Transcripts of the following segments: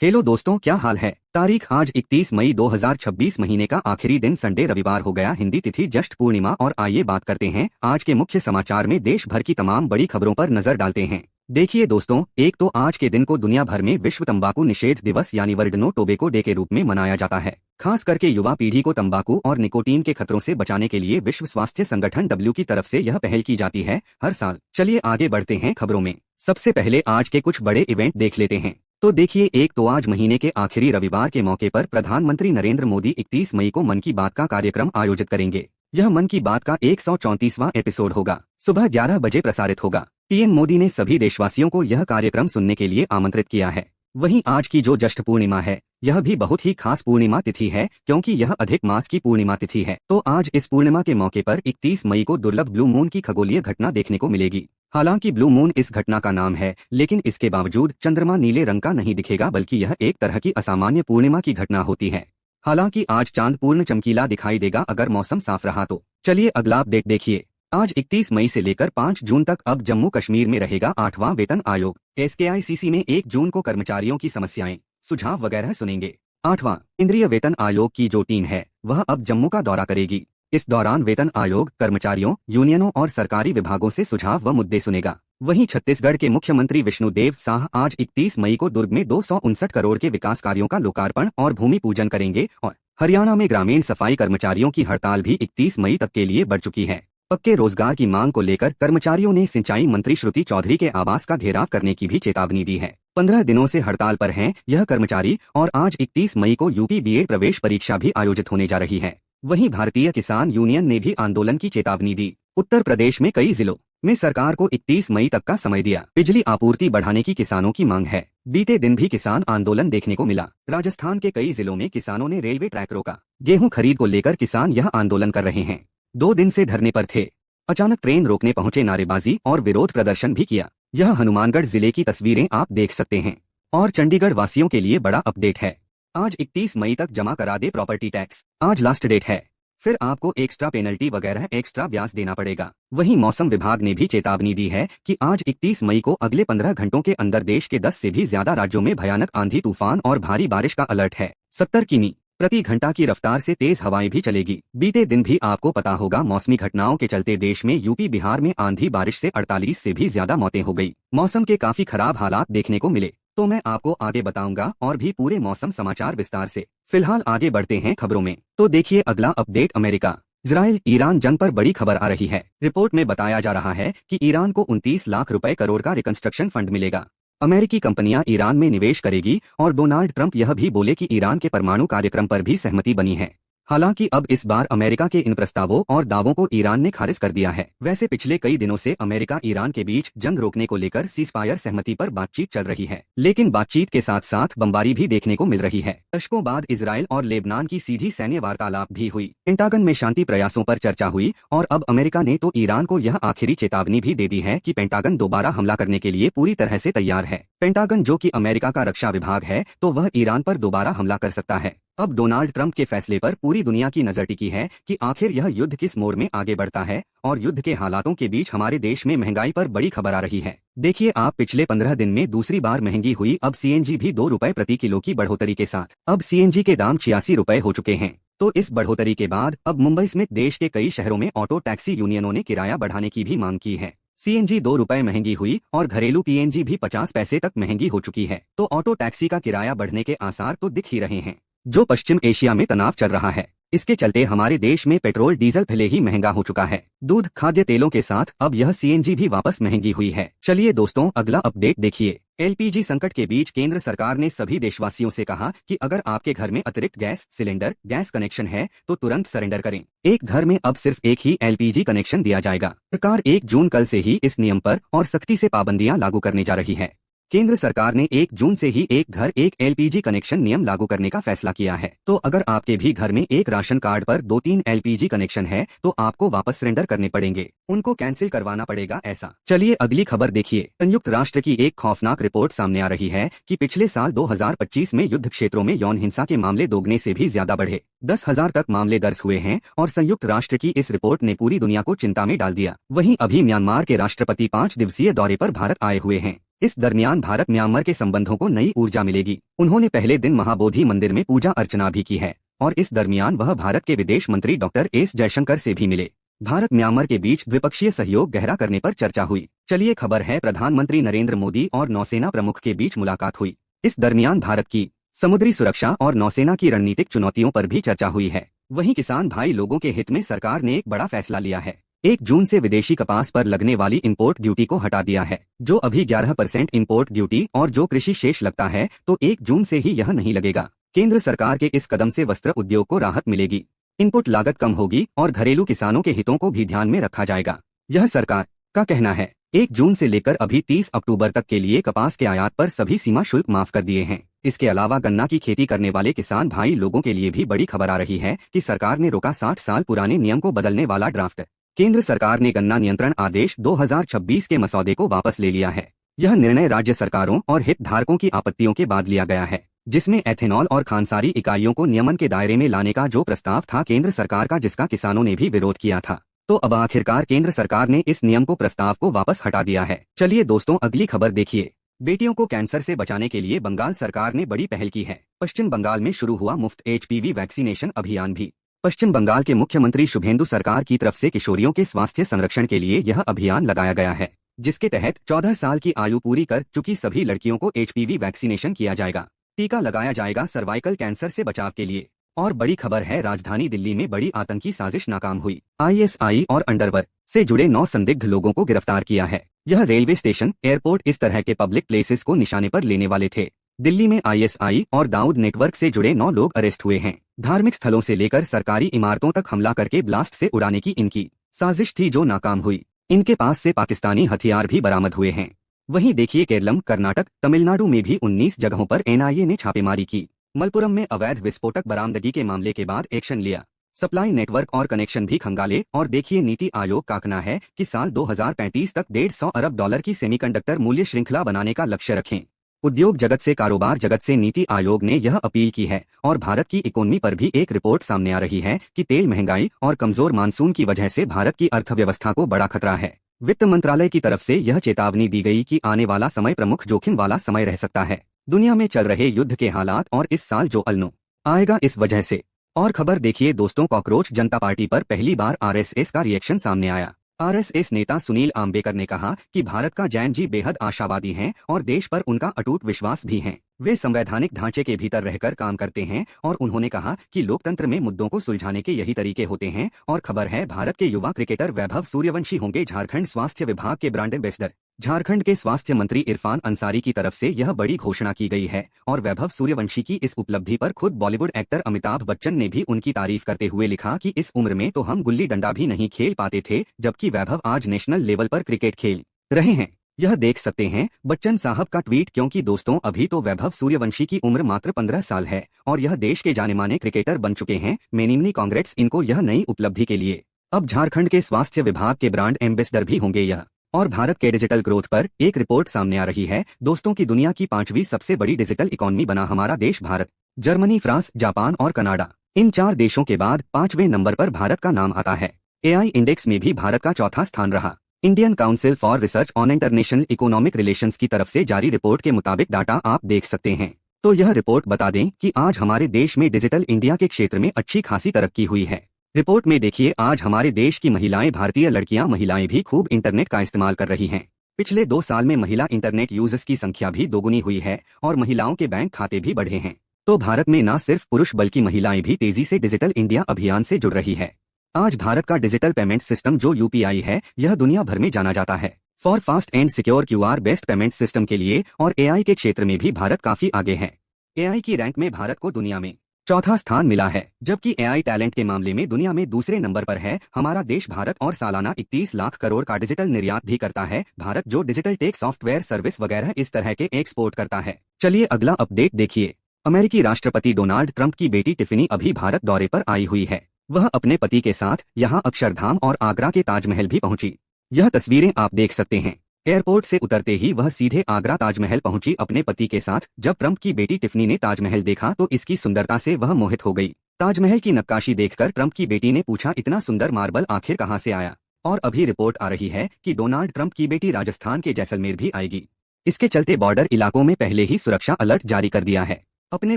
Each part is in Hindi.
हेलो दोस्तों, क्या हाल है। तारीख आज 31 मई 2026 महीने का आखिरी दिन संडे रविवार हो गया। हिंदी तिथि ज्येष्ठ पूर्णिमा। और आइए बात करते हैं आज के मुख्य समाचार में देश भर की तमाम बड़ी खबरों पर नजर डालते हैं। देखिए दोस्तों, एक तो आज के दिन को दुनिया भर में विश्व तंबाकू निषेध दिवस यानी वर्ल्ड नो टोबैको डे के रूप में मनाया जाता है। खास करके युवा पीढ़ी को तंबाकू और निकोटीन के खतरों से बचाने के लिए विश्व स्वास्थ्य संगठन डब्ल्यू की तरफ से यह पहल की जाती है हर साल। चलिए आगे बढ़ते हैं खबरों में। सबसे पहले आज के कुछ बड़े इवेंट देख लेते हैं। तो देखिए, एक तो आज महीने के आखिरी रविवार के मौके पर प्रधानमंत्री नरेंद्र मोदी 31 मई को मन की बात का कार्यक्रम आयोजित करेंगे। यह मन की बात का 134वां एपिसोड होगा। सुबह 11 बजे प्रसारित होगा। पीएम मोदी ने सभी देशवासियों को यह कार्यक्रम सुनने के लिए आमंत्रित किया है। वहीं आज की जो ज्येष्ठ पूर्णिमा है, यह भी बहुत ही खास पूर्णिमा तिथि है क्योंकि यह अधिक मास की पूर्णिमा तिथि है। तो आज इस पूर्णिमा के मौके पर 31 मई को दुर्लभ ब्लू मून की खगोलीय घटना देखने को मिलेगी। हालांकि ब्लू मून इस घटना का नाम है, लेकिन इसके बावजूद चंद्रमा नीले रंग का नहीं दिखेगा, बल्कि यह एक तरह की असामान्य पूर्णिमा की घटना होती है। हालांकि आज चांद पूर्ण चमकीला दिखाई देगा अगर मौसम साफ रहा तो। चलिए अगला अपडेट देखिए। आज 31 मई से लेकर 5 जून तक अब जम्मू कश्मीर में रहेगा 8वां वेतन आयोग। SKICC में 1 जून को कर्मचारियों की समस्याएं, सुझाव वगैरह सुनेंगे। 8वां केंद्रीय वेतन आयोग की जो टीम है, वह अब जम्मू का दौरा करेगी। इस दौरान वेतन आयोग कर्मचारियों, यूनियनों और सरकारी विभागों से सुझाव व मुद्दे सुनेगा। वहीं छत्तीसगढ़ के मुख्यमंत्री विष्णुदेव साह आज 31 मई को दुर्ग में 259 करोड़ के विकास कार्यों का लोकार्पण और भूमि पूजन करेंगे। और हरियाणा में ग्रामीण सफाई कर्मचारियों की हड़ताल भी 31 मई तक के लिए बढ़ चुकी है। पक्के रोजगार की मांग को लेकर कर्मचारियों ने सिंचाई मंत्री श्रुति चौधरी के आवास का घेराव करने की भी चेतावनी दी है। 15 दिनों से हड़ताल पर हैं यह कर्मचारी। और आज 31 मई को यूपी बीएड प्रवेश परीक्षा भी आयोजित होने जा रही है। वहीं भारतीय किसान यूनियन ने भी आंदोलन की चेतावनी दी। उत्तर प्रदेश में कई जिलों में सरकार को 31 मई तक का समय दिया। बिजली आपूर्ति बढ़ाने की किसानों की मांग है। बीते दिन भी किसान आंदोलन देखने को मिला। राजस्थान के कई जिलों में किसानों ने रेलवे ट्रैक रोका। गेहूं खरीद को लेकर किसान यह आंदोलन कर रहे हैं। 2 दिन से धरने पर थे। अचानक ट्रेन रोकने पहुंचे, नारेबाजी और विरोध प्रदर्शन भी किया। यह हनुमानगढ़ जिले की तस्वीरें आप देख सकते हैं। और चंडीगढ़ वासियों के लिए बड़ा अपडेट है। आज 31 मई तक जमा करा दे प्रॉपर्टी टैक्स। आज लास्ट डेट है, फिर आपको एक्स्ट्रा पेनल्टी वगैरह एक्स्ट्रा ब्याज देना पड़ेगा। वहीं मौसम विभाग ने भी चेतावनी दी है कि आज 31 मई को अगले 15 घंटों के अंदर देश के 10 से भी ज्यादा राज्यों में भयानक आंधी तूफान और भारी बारिश का अलर्ट है। 70 किमी प्रति घंटा की रफ्तार से तेज हवाएं भी चलेगी। बीते दिन भी आपको पता होगा, मौसमी घटनाओं के चलते देश में यूपी बिहार में आंधी बारिश से 48 से भी ज्यादा मौतें हो गई। मौसम के काफी खराब हालात देखने को मिले, तो मैं आपको आगे बताऊंगा और भी पूरे मौसम समाचार विस्तार से। फिलहाल आगे बढ़ते हैं खबरों में। तो देखिए अगला अपडेट। अमेरिका इजराइल ईरान जंग पर बड़ी खबर आ रही है। रिपोर्ट में बताया जा रहा है कि ईरान को 29 लाख रुपए करोड़ का रिकंस्ट्रक्शन फंड मिलेगा। अमेरिकी कंपनियां ईरान में निवेश करेगी। और डोनाल्ड ट्रंप यह भी बोले कि ईरान के परमाणु कार्यक्रम पर भी सहमति बनी है। हालांकि अब इस बार अमेरिका के इन प्रस्तावों और दावों को ईरान ने खारिज कर दिया है। वैसे पिछले कई दिनों से अमेरिका ईरान के बीच जंग रोकने को लेकर सीजफायर सहमति पर बातचीत चल रही है, लेकिन बातचीत के साथ साथ बमबारी भी देखने को मिल रही है। दशकों बाद इजराइल और लेबनान की सीधी सैन्य वार्तालाप भी हुई। पेंटागन में शांति प्रयासों पर चर्चा हुई। और अब अमेरिका ने तो ईरान को यह आखिरी चेतावनी भी दे दी है कि पेंटागन दोबारा हमला करने के लिए पूरी तरह से तैयार है। पेंटागन जो कि अमेरिका का रक्षा विभाग है, तो वह ईरान पर दोबारा हमला कर सकता है। अब डोनाल्ड ट्रंप के फैसले पर पूरी दुनिया की नजर टिकी है कि आखिर यह युद्ध किस मोड़ में आगे बढ़ता है। और युद्ध के हालातों के बीच हमारे देश में महंगाई पर बड़ी खबर आ रही है। देखिए आप, पिछले 15 दिन में दूसरी बार महंगी हुई। अब CNG भी 2 रुपए प्रति किलो की बढ़ोतरी के साथ अब CNG के दाम 86 रुपए हो चुके हैं। तो इस बढ़ोतरी के बाद अब मुंबई समेत देश के कई शहरों में ऑटो टैक्सी यूनियनों ने किराया बढ़ाने की भी मांग की है। CNG 2 रुपए महंगी हुई और घरेलू PNG भी 50 पैसे तक महंगी हो चुकी है। तो ऑटो टैक्सी का किराया बढ़ने के आसार तो दिख ही रहे हैं। जो पश्चिम एशिया में तनाव चल रहा है, इसके चलते हमारे देश में पेट्रोल डीजल पहले ही महंगा हो चुका है। दूध, खाद्य तेलों के साथ अब यह CNG भी वापस महंगी हुई है। चलिए दोस्तों अगला अपडेट देखिए। LPG संकट के बीच केंद्र सरकार ने सभी देशवासियों से कहा कि अगर आपके घर में अतिरिक्त गैस सिलेंडर, गैस कनेक्शन है तो तुरंत सरेंडर करें। एक घर में अब सिर्फ एक ही LPG कनेक्शन दिया जाएगा। सरकार 1 जून कल से ही इस नियम पर और सख्ती से पाबंदियां लागू करने जा रही है। केंद्र सरकार ने 1 जून से ही एक घर एक LPG कनेक्शन नियम लागू करने का फैसला किया है। तो अगर आपके भी घर में एक राशन कार्ड पर 2-3 LPG कनेक्शन है तो आपको वापस सरेंडर करने पड़ेंगे, उनको कैंसिल करवाना पड़ेगा ऐसा। चलिए अगली खबर देखिए। संयुक्त राष्ट्र की एक खौफनाक रिपोर्ट सामने आ रही है कि पिछले साल 2025 में युद्ध क्षेत्रों में यौन हिंसा के मामले दोगुने से भी ज्यादा बढ़े। 10,000 तक मामले दर्ज हुए हैं। और संयुक्त राष्ट्र की इस रिपोर्ट ने पूरी दुनिया को चिंता में डाल दिया। वहीं अभी म्यांमार के राष्ट्रपति 5 दिवसीय दौरे पर भारत आए हुए हैं। इस दरमियान भारत म्यांमार के संबंधों को नई ऊर्जा मिलेगी। उन्होंने पहले दिन महाबोधि मंदिर में पूजा अर्चना भी की है और इस दरमियान वह भारत के विदेश मंत्री डॉक्टर एस जयशंकर से भी मिले। भारत म्यांमार के बीच द्विपक्षीय सहयोग गहरा करने पर चर्चा हुई। चलिए खबर है, प्रधानमंत्री नरेंद्र मोदी और नौसेना प्रमुख के बीच मुलाकात हुई। इस दरमियान भारत की समुद्री सुरक्षा और नौसेना की रणनीतिक चुनौतियों पर भी चर्चा हुई है। वहीं किसान भाई लोगों के हित में सरकार ने एक बड़ा फैसला लिया है। 1 जून से विदेशी कपास पर लगने वाली इंपोर्ट ड्यूटी को हटा दिया है, जो अभी 11% इंपोर्ट ड्यूटी और जो कृषि शेष लगता है तो 1 जून से ही यह नहीं लगेगा। केंद्र सरकार के इस कदम से वस्त्र उद्योग को राहत मिलेगी, इनपुट लागत कम होगी और घरेलू किसानों के हितों को भी ध्यान में रखा जाएगा। यह सरकार का कहना है। 1 जून से लेकर अभी 30 अक्टूबर तक के लिए कपास के आयात पर सभी सीमा शुल्क माफ कर दिए हैं। इसके अलावा गन्ना की खेती करने वाले किसान भाई लोगों के लिए भी बड़ी खबर आ रही है कि सरकार ने रोका 60 साल पुराने नियम को बदलने वाला ड्राफ्ट। केंद्र सरकार ने गन्ना नियंत्रण आदेश 2026 के मसौदे को वापस ले लिया है। यह निर्णय राज्य सरकारों और हितधारकों की आपत्तियों के बाद लिया गया है, जिसमें एथेनॉल और खानसारी इकाइयों को नियमन के दायरे में लाने का जो प्रस्ताव था केंद्र सरकार का, जिसका किसानों ने भी विरोध किया था। तो अब आखिरकार केंद्र सरकार ने इस नियम को प्रस्ताव को वापस हटा दिया है। चलिए दोस्तों अगली खबर देखिए। बेटियों को कैंसर से बचाने के लिए बंगाल सरकार ने बड़ी पहल की है। पश्चिम बंगाल में शुरू हुआ मुफ्त HPV वैक्सीनेशन अभियान भी। पश्चिम बंगाल के मुख्यमंत्री शुभेंदु सरकार की तरफ से किशोरियों के स्वास्थ्य संरक्षण के लिए यह अभियान लगाया गया है, जिसके तहत 14 साल की आयु पूरी कर चुकी सभी लड़कियों को HPV वैक्सीनेशन किया जाएगा। टीका लगाया जाएगा सर्वाइकल कैंसर से बचाव के लिए। और बड़ी खबर है, राजधानी दिल्ली में बड़ी आतंकी साजिश नाकाम हुई। ISI और अंडरवर्ल्ड से जुड़े 9 संदिग्ध लोगों को गिरफ्तार किया है। यह रेलवे स्टेशन, एयरपोर्ट इस तरह के पब्लिक प्लेसेस को निशाने पर लेने वाले थे। दिल्ली में ISI और दाऊद नेटवर्क से जुड़े 9 लोग अरेस्ट हुए हैं। धार्मिक स्थलों से लेकर सरकारी इमारतों तक हमला करके ब्लास्ट से उड़ाने की इनकी साजिश थी, जो नाकाम हुई। इनके पास से पाकिस्तानी हथियार भी बरामद हुए हैं। वहीं देखिए, केरलम, कर्नाटक, तमिलनाडु में भी 19 जगहों पर NIA ने छापेमारी की। मलपुरम में अवैध विस्फोटक बरामदगी के मामले के बाद एक्शन लिया। सप्लाई नेटवर्क और कनेक्शन भी खंगाले। और देखिए, नीति आयोग का कहना है कि साल 2035 तक $150 अरब की सेमीकंडक्टर मूल्य श्रृंखला बनाने का लक्ष्य रखें। उद्योग जगत से, कारोबार जगत से नीति आयोग ने यह अपील की है। और भारत की इकोनॉमी पर भी एक रिपोर्ट सामने आ रही है कि तेल महंगाई और कमजोर मानसून की वजह से भारत की अर्थव्यवस्था को बड़ा खतरा है। वित्त मंत्रालय की तरफ से यह चेतावनी दी गई कि आने वाला समय प्रमुख जोखिम वाला समय रह सकता है। दुनिया में चल रहे युद्ध के हालात और इस साल जो अल्नो आएगा इस वजह से। और खबर देखिए दोस्तों, कॉकरोच जनता पार्टी पर पहली बार RSS का रिएक्शन सामने आया। RSS नेता सुनील आम्बेकर ने कहा कि भारत का जैन जी बेहद आशावादी हैं और देश पर उनका अटूट विश्वास भी है। वे संवैधानिक ढांचे के भीतर रहकर काम करते हैं और उन्होंने कहा कि लोकतंत्र में मुद्दों को सुलझाने के यही तरीके होते हैं। और खबर है, भारत के युवा क्रिकेटर वैभव सूर्यवंशी होंगे झारखंड स्वास्थ्य विभाग के ब्रांड एम्बेसडर। झारखंड के स्वास्थ्य मंत्री इरफान अंसारी की तरफ से यह बड़ी घोषणा की गई है। और वैभव सूर्यवंशी की इस उपलब्धि पर खुद बॉलीवुड एक्टर अमिताभ बच्चन ने भी उनकी तारीफ करते हुए लिखा कि इस उम्र में तो हम गुल्ली डंडा भी नहीं खेल पाते थे, जबकि वैभव आज नेशनल लेवल पर क्रिकेट खेल रहे हैं। यह देख सकते हैं बच्चन साहब का ट्वीट, क्योंकि दोस्तों अभी तो वैभव सूर्यवंशी की उम्र मात्र 15 साल है और यह देश के जाने माने क्रिकेटर बन चुके हैं। मेनी कांग्रेट्स इनको यह नई उपलब्धि के लिए। अब झारखंड के स्वास्थ्य विभाग के ब्रांड एम्बेसडर भी होंगे यह। और भारत के डिजिटल ग्रोथ पर एक रिपोर्ट सामने आ रही है दोस्तों की दुनिया की 5वीं सबसे बड़ी डिजिटल इकोनॉमी बना हमारा देश भारत। जर्मनी, फ्रांस, जापान और कनाडा, इन 4 देशों के बाद 5वें नंबर पर भारत का नाम आता है। AI इंडेक्स में भी भारत का चौथा स्थान रहा। Indian council for research on international economic relations की तरफ से जारी रिपोर्ट के मुताबिक डाटा आप देख सकते हैं। तो यह रिपोर्ट बता दें कि आज हमारे देश में डिजिटल इंडिया के क्षेत्र में अच्छी खासी तरक्की हुई है। रिपोर्ट में देखिए, आज हमारे देश की महिलाएं, भारतीय लड़कियां महिलाएं भी खूब इंटरनेट का इस्तेमाल कर रही हैं। पिछले 2 साल में महिला इंटरनेट यूजर्स की संख्या भी दोगुनी हुई है और महिलाओं के बैंक खाते भी बढ़े हैं। तो भारत में न सिर्फ पुरुष बल्कि महिलाएं भी तेजी से डिजिटल इंडिया अभियान से जुड़ रही है। आज भारत का डिजिटल पेमेंट सिस्टम जो UPI है, यह दुनिया भर में जाना जाता है for fast and secure QR based payment system के लिए। और AI के क्षेत्र में भी भारत काफी आगे है। AI की रैंक में भारत को दुनिया में चौथा स्थान मिला है, जबकि AI टैलेंट के मामले में दुनिया में दूसरे नंबर पर है हमारा देश भारत। और सालाना 31 लाख करोड़ का डिजिटल निर्यात भी करता है भारत, जो डिजिटल टेक, सॉफ्टवेयर, सर्विस वगैरह इस तरह के एक्सपोर्ट करता है। चलिए अगला अपडेट देखिए। अमेरिकी राष्ट्रपति डोनाल्ड ट्रंप की बेटी टिफनी अभी भारत दौरे पर आई हुई है। वह अपने पति के साथ यहां अक्षरधाम और आगरा के ताजमहल भी पहुंची। यह तस्वीरें आप देख सकते हैं। एयरपोर्ट से उतरते ही वह सीधे आगरा ताजमहल पहुंची अपने पति के साथ। जब ट्रंप की बेटी टिफनी ने ताजमहल देखा तो इसकी सुंदरता से वह मोहित हो गई। ताजमहल की नक्काशी देखकर ट्रंप की बेटी ने पूछा, इतना सुंदर मार्बल आखिर कहां से आया। और अभी रिपोर्ट आ रही है कि डोनाल्ड ट्रंप की बेटी राजस्थान के जैसलमेर भी आएगी। इसके चलते बॉर्डर इलाकों में पहले ही सुरक्षा अलर्ट जारी कर दिया है। अपने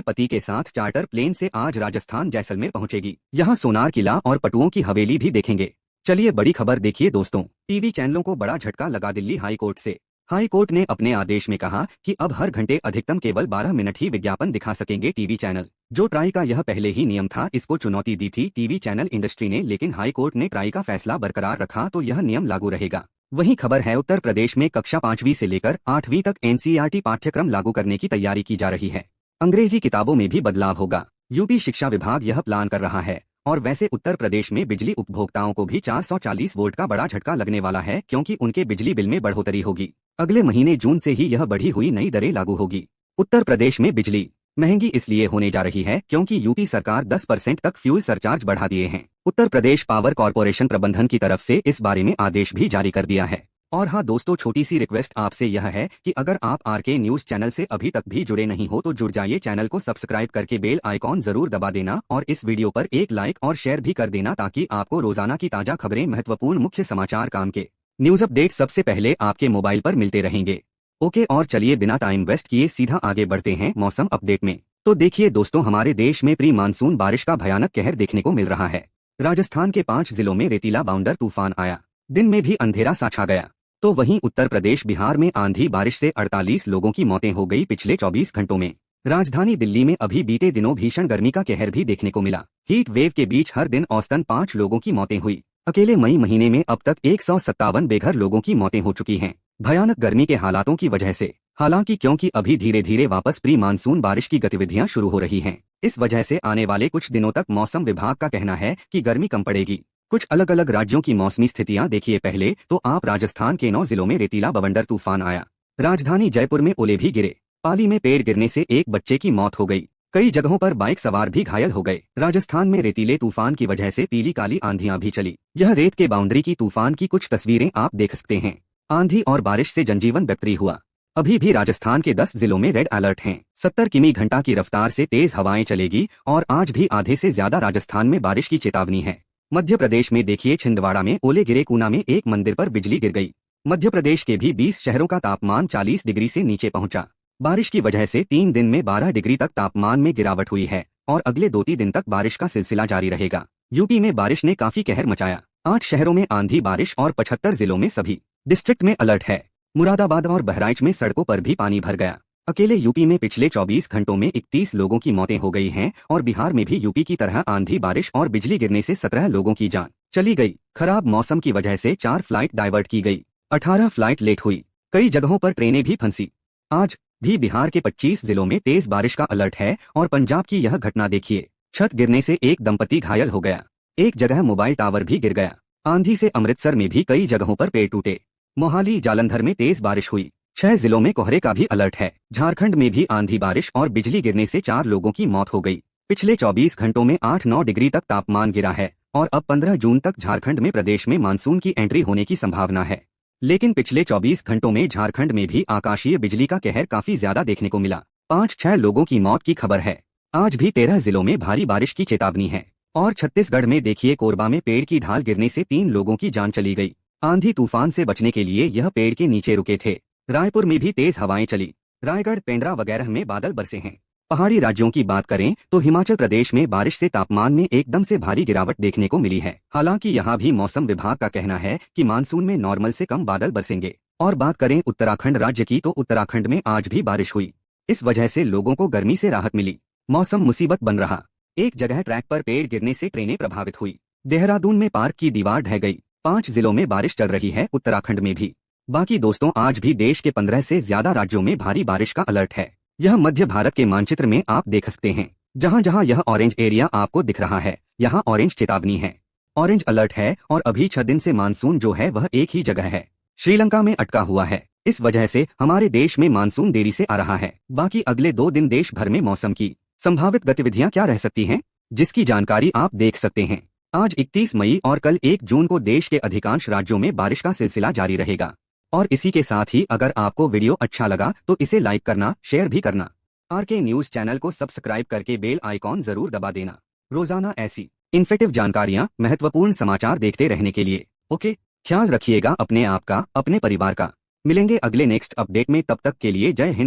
पति के साथ चार्टर प्लेन से आज राजस्थान जैसलमेर पहुंचेगी। यहाँ सोनार किला और पटुओं की हवेली भी देखेंगे। चलिए बड़ी खबर देखिए दोस्तों। टीवी चैनलों को बड़ा झटका लगा दिल्ली हाई कोर्ट से। हाई कोर्ट ने अपने आदेश में कहा कि अब हर घंटे अधिकतम केवल 12 मिनट ही विज्ञापन दिखा सकेंगे टीवी चैनल। जो ट्राई का यह पहले ही नियम था, इसको चुनौती दी थी टीवी चैनल इंडस्ट्री ने, लेकिन हाई कोर्ट ने ट्राई का फैसला बरकरार रखा तो यह नियम लागू रहेगा। वहीं खबर है, उत्तर प्रदेश में कक्षा 5वीं से लेकर 8वीं तक एनसीईआरटी पाठ्यक्रम लागू करने की तैयारी की जा रही है। अंग्रेजी किताबों में भी बदलाव होगा। यूपी शिक्षा विभाग यह प्लान कर रहा है। और वैसे उत्तर प्रदेश में बिजली उपभोक्ताओं को भी 440 वोल्ट का बड़ा झटका लगने वाला है, क्योंकि उनके बिजली बिल में बढ़ोतरी होगी। अगले महीने जून से ही यह बढ़ी हुई नई दरें लागू होगी। उत्तर प्रदेश में बिजली महंगी इसलिए होने जा रही है क्योंकि यूपी सरकार 10% तक फ्यूल सरचार्ज बढ़ा दिए हैं। उत्तर प्रदेश पावर कॉर्पोरेशन प्रबंधन की तरफ से इस बारे में आदेश भी जारी कर दिया है। और हाँ दोस्तों, छोटी सी रिक्वेस्ट आपसे यह है कि अगर आप आरके न्यूज चैनल से अभी तक भी जुड़े नहीं हो तो जुड़ जाइए। चैनल को सब्सक्राइब करके बेल आइकॉन जरूर दबा देना और इस वीडियो पर एक लाइक और शेयर भी कर देना, ताकि आपको रोजाना की ताजा खबरें, महत्वपूर्ण मुख्य समाचार, काम के न्यूज अपडेट सबसे पहले आपके मोबाइल पर मिलते रहेंगे। ओके, और चलिए बिना टाइम वेस्ट किए सीधा आगे बढ़ते हैं मौसम अपडेट में। तो देखिए दोस्तों, हमारे देश में प्री मानसून बारिश का भयानक कहर देखने को मिल रहा है। राजस्थान के 5 जिलों में रेतीला बाउंडर तूफान आया। दिन में भी अंधेरा सा छा गया। तो वहीं उत्तर प्रदेश, बिहार में आंधी बारिश से 48 लोगों की मौतें हो गई पिछले 24 घंटों में। राजधानी दिल्ली में अभी बीते दिनों भीषण गर्मी का कहर भी देखने को मिला। हीट वेव के बीच हर दिन औसतन 5 लोगों की मौतें हुई। अकेले मई महीने में अब तक 157 बेघर लोगों की मौतें हो चुकी हैं, भयानक गर्मी के हालातों की वजह से। हालांकि क्योंकि अभी धीरे धीरे वापस प्री मानसून बारिश की गतिविधियां शुरू हो रही हैं, इस वजह से आने वाले कुछ दिनों तक मौसम विभाग का कहना है कि गर्मी कम पड़ेगी। कुछ अलग अलग राज्यों की मौसमी स्थितियां देखिए। पहले तो आप राजस्थान के 9 जिलों में रेतीला बवंडर तूफान आया। राजधानी जयपुर में ओले भी गिरे। पाली में पेड़ गिरने से एक बच्चे की मौत हो गई। कई जगहों पर बाइक सवार भी घायल हो गए। राजस्थान में रेतीले तूफान की वजह से पीली काली आंधियां भी चली। यह रेत के बाउंड्री की तूफान की कुछ तस्वीरें आप देख सकते हैं। आंधी और बारिश से जनजीवन बेपरी हुआ। अभी भी राजस्थान के 10 जिलों में रेड अलर्ट हैं। 70 किमी घंटा की रफ्तार से तेज हवाएं चलेगी और आज भी आधे से ज्यादा राजस्थान में बारिश की चेतावनी है। मध्य प्रदेश में देखिए, छिंदवाड़ा में ओले गिरे। ऊना में एक मंदिर पर बिजली गिर गई। मध्य प्रदेश के भी 20 शहरों का तापमान 40 डिग्री से नीचे पहुंचा। बारिश की वजह से 3 दिन में 12 डिग्री तक तापमान में गिरावट हुई है और अगले 2-3 दिन तक बारिश का सिलसिला जारी रहेगा। यूपी में बारिश ने काफी कहर मचाया। 8 शहरों में आंधी बारिश और 75 जिलों में सभी डिस्ट्रिक्ट में अलर्ट है। मुरादाबाद और बहराइच में सड़कों पर भी पानी भर गया। अकेले यूपी में पिछले 24 घंटों में 31 लोगों की मौतें हो गई हैं और बिहार में भी यूपी की तरह आंधी बारिश और बिजली गिरने से 17 लोगों की जान चली गई। खराब मौसम की वजह से 4 फ्लाइट डाइवर्ट की गई। 18 फ्लाइट लेट हुई। कई जगहों पर ट्रेनें भी फंसी। आज भी बिहार के 25 जिलों में तेज बारिश का अलर्ट है। और पंजाब की यह घटना देखिए, छत गिरने से एक दंपति घायल हो गया। एक जगह मोबाइल टावर भी गिर गया। आंधी से अमृतसर में भी कई जगहों पर पेड़ टूटे। मोहाली, जालंधर में तेज बारिश हुई। 6 जिलों में कोहरे का भी अलर्ट है। झारखंड में भी आंधी बारिश और बिजली गिरने से 4 लोगों की मौत हो गई। पिछले 24 घंटों में 8-9 डिग्री तक तापमान गिरा है और अब 15 जून तक झारखंड में प्रदेश में मानसून की एंट्री होने की संभावना है। लेकिन पिछले 24 घंटों में झारखंड में भी आकाशीय बिजली का कहर काफी ज्यादा देखने को मिला। 5-6 लोगों की मौत की खबर है। आज भी 13 जिलों में भारी बारिश की चेतावनी है। और छत्तीसगढ़ में देखिए, कोरबा में पेड़ की ढाल गिरने से 3 लोगों की जान चली गई। आंधी तूफान से बचने के लिए यह पेड़ के नीचे रुके थे। रायपुर में भी तेज हवाएं चली। रायगढ़, पेंड्रा वगैरह में बादल बरसे हैं। पहाड़ी राज्यों की बात करें तो हिमाचल प्रदेश में बारिश से तापमान में एकदम से भारी गिरावट देखने को मिली है। हालांकि यहाँ भी मौसम विभाग का कहना है कि मानसून में नॉर्मल से कम बादल बरसेंगे। और बात करें उत्तराखंड राज्य की तो उत्तराखंड में आज भी बारिश हुई। इस वजह से लोगों को गर्मी से राहत मिली। मौसम मुसीबत बन रहा। एक जगह ट्रैक पर पेड़ गिरने से ट्रेनें प्रभावित हुई। देहरादून में पार्क की दीवार ढह गई। 5 जिलों में बारिश चल रही है, उत्तराखंड में भी। बाकी दोस्तों, आज भी देश के 15 से ज्यादा राज्यों में भारी बारिश का अलर्ट है। यह मध्य भारत के मानचित्र में आप देख सकते हैं। जहां जहां यह ऑरेंज एरिया आपको दिख रहा है, यहाँ ऑरेंज चेतावनी है, ऑरेंज अलर्ट है। और अभी 6 दिन से मानसून जो है वह एक ही जगह है, श्रीलंका में अटका हुआ है। इस वजह से हमारे देश में मानसून देरी से आ रहा है। बाकी अगले 2 दिन देश भर में मौसम की संभावित गतिविधियां क्या रह सकती हैं, जिसकी जानकारी आप देख सकते हैं। आज 31 मई और कल 1 जून को देश के अधिकांश राज्यों में बारिश का सिलसिला जारी रहेगा। और इसी के साथ ही अगर आपको वीडियो अच्छा लगा तो इसे लाइक करना, शेयर भी करना। आरके न्यूज चैनल को सब्सक्राइब करके बेल आइकॉन जरूर दबा देना। रोजाना ऐसी इन्फॉर्मेटिव जानकारियां, महत्वपूर्ण समाचार देखते रहने के लिए। ओके, ख्याल रखिएगा अपने आप का, अपने परिवार का। मिलेंगे अगले नेक्स्ट अपडेट में, तब तक के लिए जय हिंद।